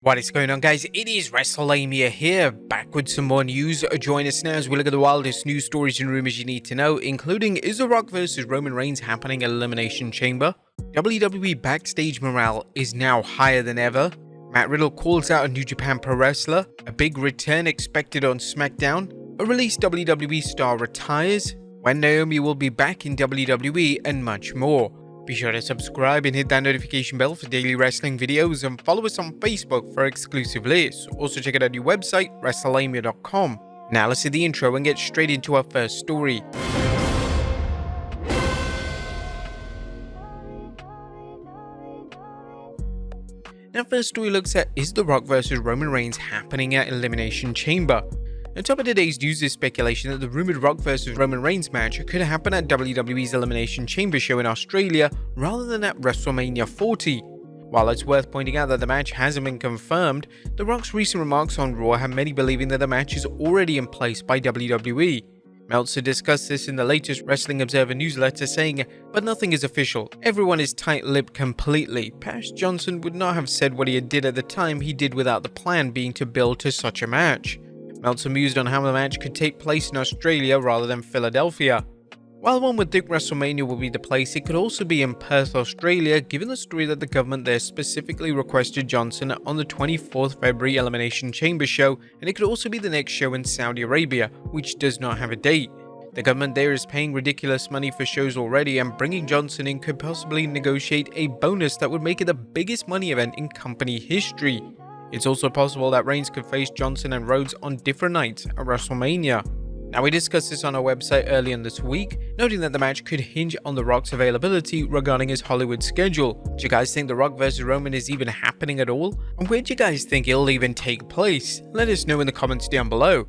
What is going on, guys? It is Wrestlelamia here, back with some more news. Join us now as we look at the wildest news stories and rumors you need to know, including is The Rock vs Roman Reigns happening at Elimination Chamber? WWE backstage morale is now higher than ever. Matt Riddle calls out a New Japan Pro Wrestler. A big return expected on Smackdown. A released WWE star retires. When Naomi will be back in WWE, and much more. Be sure to subscribe and hit that notification bell for daily wrestling videos, and follow us on Facebook for exclusive lists. Also check out our new website, Wrestlelamia.com. Now let's see the intro and get straight into our first story. Now first story looks at, is The Rock vs Roman Reigns happening at Elimination Chamber? On top of today's news is speculation that the rumoured Rock vs Roman Reigns match could happen at WWE's Elimination Chamber show in Australia rather than at WrestleMania 40. While it's worth pointing out that the match hasn't been confirmed, The Rock's recent remarks on Raw have many believing that the match is already in place by WWE. Meltzer discussed this in the latest Wrestling Observer newsletter, saying, "But nothing is official. Everyone is tight-lipped completely. Paris Johnson would not have said what he did at the time he did without the plan being to build to such a match." Meltzer mused on how the match could take place in Australia rather than Philadelphia. While one would think WrestleMania will be the place, it could also be in Perth, Australia, given the story that the government there specifically requested Johnson on the 24th February Elimination Chamber show, and it could also be the next show in Saudi Arabia, which does not have a date. The government there is paying ridiculous money for shows already, and bringing Johnson in could possibly negotiate a bonus that would make it the biggest money event in company history. It's also possible that Reigns could face Johnson and Rhodes on different nights at WrestleMania. Now, we discussed this on our website earlier in this week, noting that the match could hinge on The Rock's availability regarding his Hollywood schedule. Do you guys think The Rock vs Roman is even happening at all? And where do you guys think it'll even take place? Let us know in the comments down below.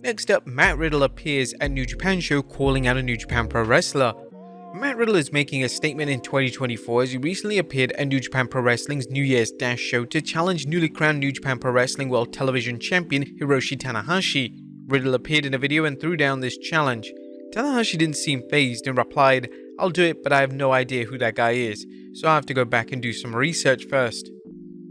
Next up, Matt Riddle appears at New Japan show calling out a New Japan Pro Wrestler. Matt Riddle is making a statement in 2024 as he recently appeared at New Japan Pro Wrestling's New Year's Dash show to challenge newly crowned New Japan Pro Wrestling World Television Champion Hiroshi Tanahashi. Riddle appeared in a video and threw down this challenge. Tanahashi didn't seem fazed and replied, "I'll do it, but I have no idea who that guy is, so I have to go back and do some research first."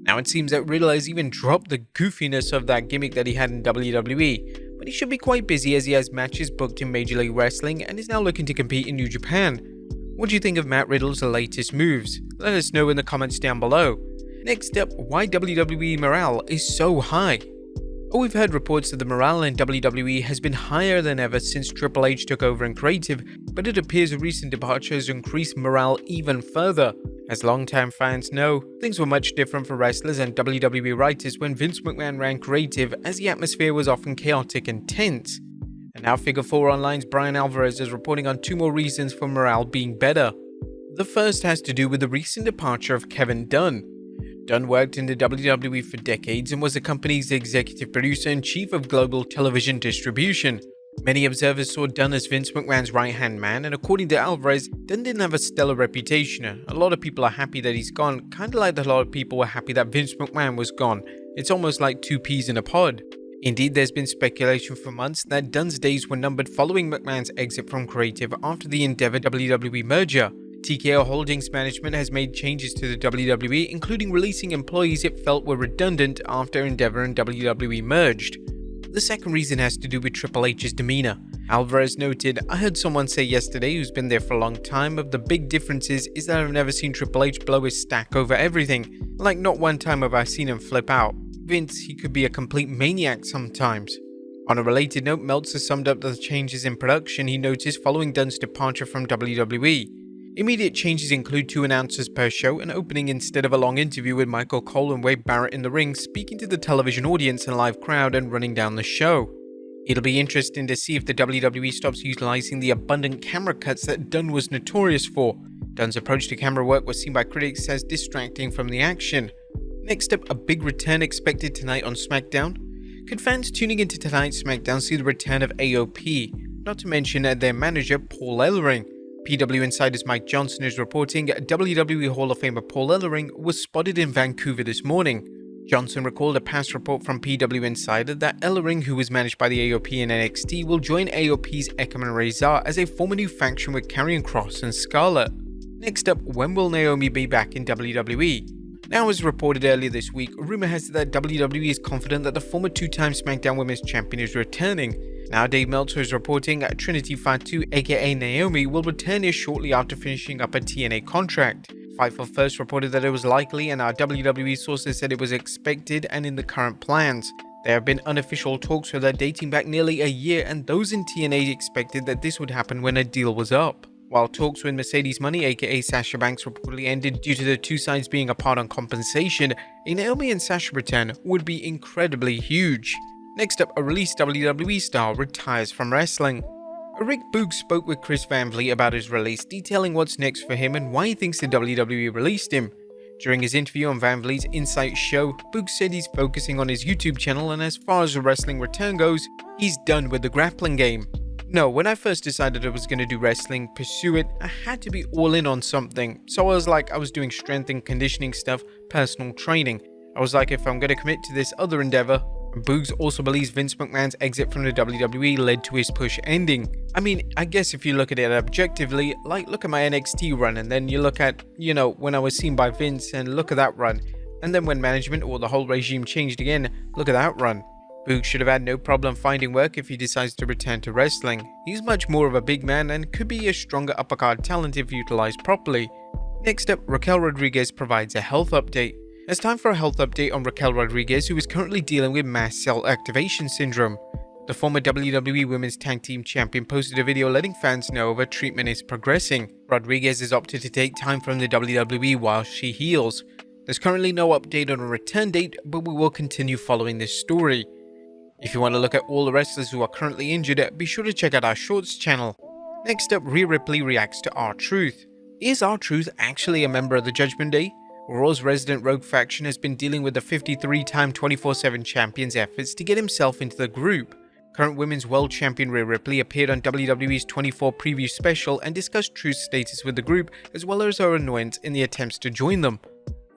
Now it seems that Riddle has even dropped the goofiness of that gimmick that he had in WWE, but he should be quite busy as he has matches booked in Major League Wrestling and is now looking to compete in New Japan. What do you think of Matt Riddle's latest moves? Let us know in the comments down below. Next up, why WWE morale is so high. We've heard reports that the morale in WWE has been higher than ever since Triple H took over in creative, but it appears a recent departure has increased morale even further. As longtime fans know, things were much different for wrestlers and WWE writers when Vince McMahon ran creative, as the atmosphere was often chaotic and tense. And now Figure 4 Online's Brian Alvarez is reporting on two more reasons for morale being better. The first has to do with the recent departure of Kevin Dunn. Dunn worked in the WWE for decades and was the company's executive producer and chief of global television distribution. Many observers saw Dunn as Vince McMahon's right-hand man, and according to Alvarez, Dunn didn't have a stellar reputation. A lot of people are happy that he's gone, kinda like a lot of people were happy that Vince McMahon was gone. It's almost like two peas in a pod. Indeed, there's been speculation for months that Dunn's days were numbered following McMahon's exit from creative after the Endeavor WWE merger. TKO Holdings management has made changes to the WWE, including releasing employees it felt were redundant after Endeavor and WWE merged. The second reason has to do with Triple H's demeanor. Alvarez noted, "I heard someone say yesterday, who's been there for a long time, of the big differences is that I've never seen Triple H blow his stack over everything. Like, not one time have I seen him flip out. Vince, he could be a complete maniac sometimes." On a related note, Meltzer summed up the changes in production he noticed following Dunn's departure from WWE. Immediate changes include 2 announcers per show, an opening instead of a long interview with Michael Cole and Wade Barrett in the ring, speaking to the television audience and live crowd and running down the show. It'll be interesting to see if the WWE stops utilizing the abundant camera cuts that Dunn was notorious for. Dunn's approach to camera work was seen by critics as distracting from the action. Next up, a big return expected tonight on Smackdown. Could fans tuning into tonight's Smackdown see the return of AOP? Not to mention their manager, Paul Ellering. PW Insider's Mike Johnson is reporting WWE Hall of Famer Paul Ellering was spotted in Vancouver this morning. Johnson recalled a past report from PW Insider that Ellering, who was managed by the AOP in NXT, will join AOP's Ekman and Razor as they form a new faction with Karrion Kross and Scarlett. Next up, when will Naomi be back in WWE? Now, as reported earlier this week, rumor has it that WWE is confident that the former two-time Smackdown Women's Champion is returning. Now, Dave Meltzer is reporting Trinity Fatu, aka Naomi, will return here shortly after finishing up a TNA contract. Fightful first reported that it was likely, and our WWE sources said it was expected and in the current plans. There have been unofficial talks with her dating back nearly a year, and those in TNA expected that this would happen when a deal was up. While talks with Mercedes Money, aka Sasha Banks, reportedly ended due to the two sides being apart on compensation, a Naomi and Sasha return would be incredibly huge. Next up, a released WWE star retires from wrestling. Rick Boogs spoke with Chris Van Vliet about his release, detailing what's next for him and why he thinks the WWE released him. During his interview on Van Vliet's Insight show, Boogs said he's focusing on his YouTube channel, and as far as the wrestling return goes, he's done with the grappling game. No, when I first decided I was going to do wrestling, pursue it, I had to be all in on something. So I was doing strength and conditioning stuff, personal training. I was like, if I'm going to commit to this other endeavor. Boogs also believes Vince McMahon's exit from the WWE led to his push ending. I mean, I guess if you look at it objectively, like look at my NXT run, and then you look at, when I was seen by Vince, and look at that run. And then when management or the whole regime changed again, look at that run. Boogs should have had no problem finding work if he decides to return to wrestling. He's much more of a big man and could be a stronger uppercard talent if utilized properly. Next up, Raquel Rodriguez provides a health update. It's time for a health update on Raquel Rodriguez, who is currently dealing with mast cell activation syndrome. The former WWE Women's Tag Team Champion posted a video letting fans know her treatment is progressing. Rodriguez has opted to take time from the WWE while she heals. There's currently no update on a return date, but we will continue following this story. If you want to look at all the wrestlers who are currently injured, be sure to check out our Shorts channel. Next up, Rhea Ripley reacts to R-Truth. Is R-Truth actually a member of the Judgment Day? Raw's resident rogue faction has been dealing with the 53-time 24/7 champion's efforts to get himself into the group. Current Women's World Champion Rhea Ripley appeared on WWE's 24 preview special and discussed Truth's status with the group, as well as her annoyance in the attempts to join them.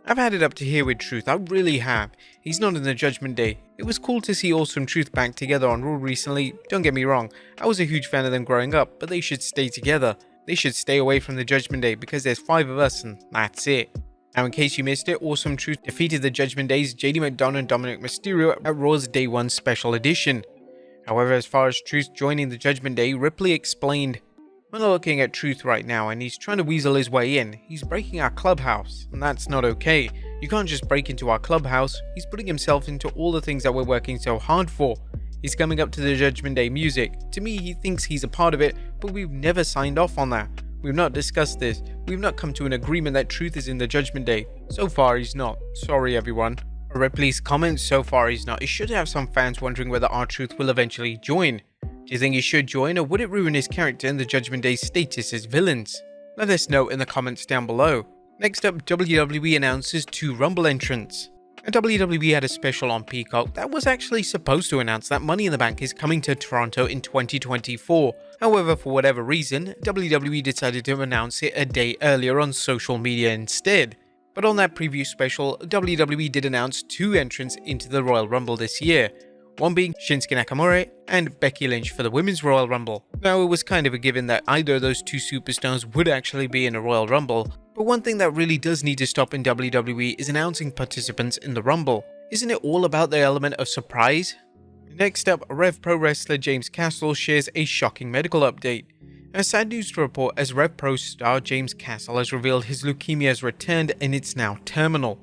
I've had it up to here with Truth, I really have. He's not in the Judgment Day. It was cool to see Awesome Truth back together on Raw recently, don't get me wrong, I was a huge fan of them growing up, but they should stay together. They should stay away from the Judgment Day because there's 5 of us and that's it. Now, in case you missed it, Awesome Truth defeated the Judgment Day's JD McDonough and Dominic Mysterio at Raw's Day 1 special edition. However, as far as Truth joining the Judgment Day, Ripley explained, "We're not looking at Truth right now, and he's trying to weasel his way in. He's breaking our clubhouse, and that's not okay. You can't just break into our clubhouse. He's putting himself into all the things that we're working so hard for. He's coming up to the Judgment Day music. To me, he thinks he's a part of it, but we've never signed off on that. We've not discussed this. We've not come to an agreement that Truth is in the Judgment Day. So far, he's not. Sorry, everyone." Ripley's comments, "So far he's not," it should have some fans wondering whether R-Truth will eventually join. Do you think he should join, or would it ruin his character and the Judgment Day's status as villains? Let us know in the comments down below. Next up, WWE announces 2 Rumble entrants. WWE had a special on Peacock that was actually supposed to announce that Money in the Bank is coming to Toronto in 2024. However, for whatever reason, WWE decided to announce it a day earlier on social media instead. But on that preview special, WWE did announce 2 entrants into the Royal Rumble this year, one being Shinsuke Nakamura and Becky Lynch for the Women's Royal Rumble. Now, it was kind of a given that either of those 2 superstars would actually be in a Royal Rumble, but one thing that really does need to stop in WWE is announcing participants in the Rumble. Isn't it all about the element of surprise? Next up, RevPro wrestler James Castle shares a shocking medical update. Now, sad news to report, as RevPro star James Castle has revealed his leukemia has returned and it's now terminal.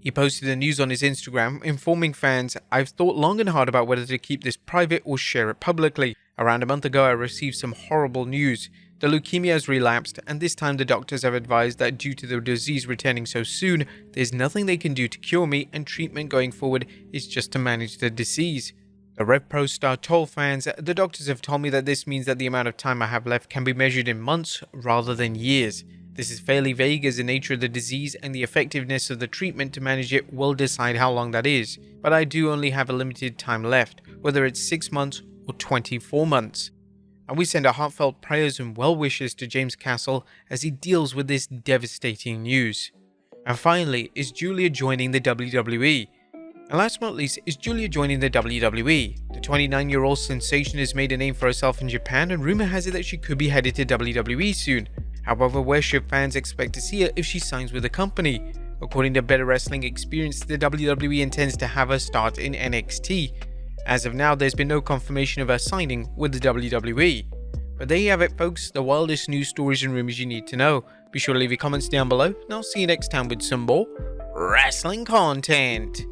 He posted the news on his Instagram, informing fans, "I've thought long and hard about whether to keep this private or share it publicly. Around a month ago I received some horrible news. The leukemia has relapsed, and this time the doctors have advised that due to the disease returning so soon, there's nothing they can do to cure me, and treatment going forward is just to manage the disease." The RevPro star told fans, "The doctors have told me that this means that the amount of time I have left can be measured in months rather than years. This is fairly vague as the nature of the disease and the effectiveness of the treatment to manage it will decide how long that is, but I do only have a limited time left, whether it's 6 months or 24 months. And we send our heartfelt prayers and well wishes to James Castle as he deals with this devastating news. And finally, is Julia joining the WWE? And last but not least, is Julia joining the WWE? The 29-year-old sensation has made a name for herself in Japan, and rumor has it that she could be headed to WWE soon. However, where should fans expect to see her if she signs with the company? According to Better Wrestling Experience, the WWE intends to have her start in NXT. As of now, there's been no confirmation of her signing with the WWE. But there you have it, folks, the wildest news stories and rumors you need to know. Be sure to leave your comments down below, and I'll see you next time with some more wrestling content.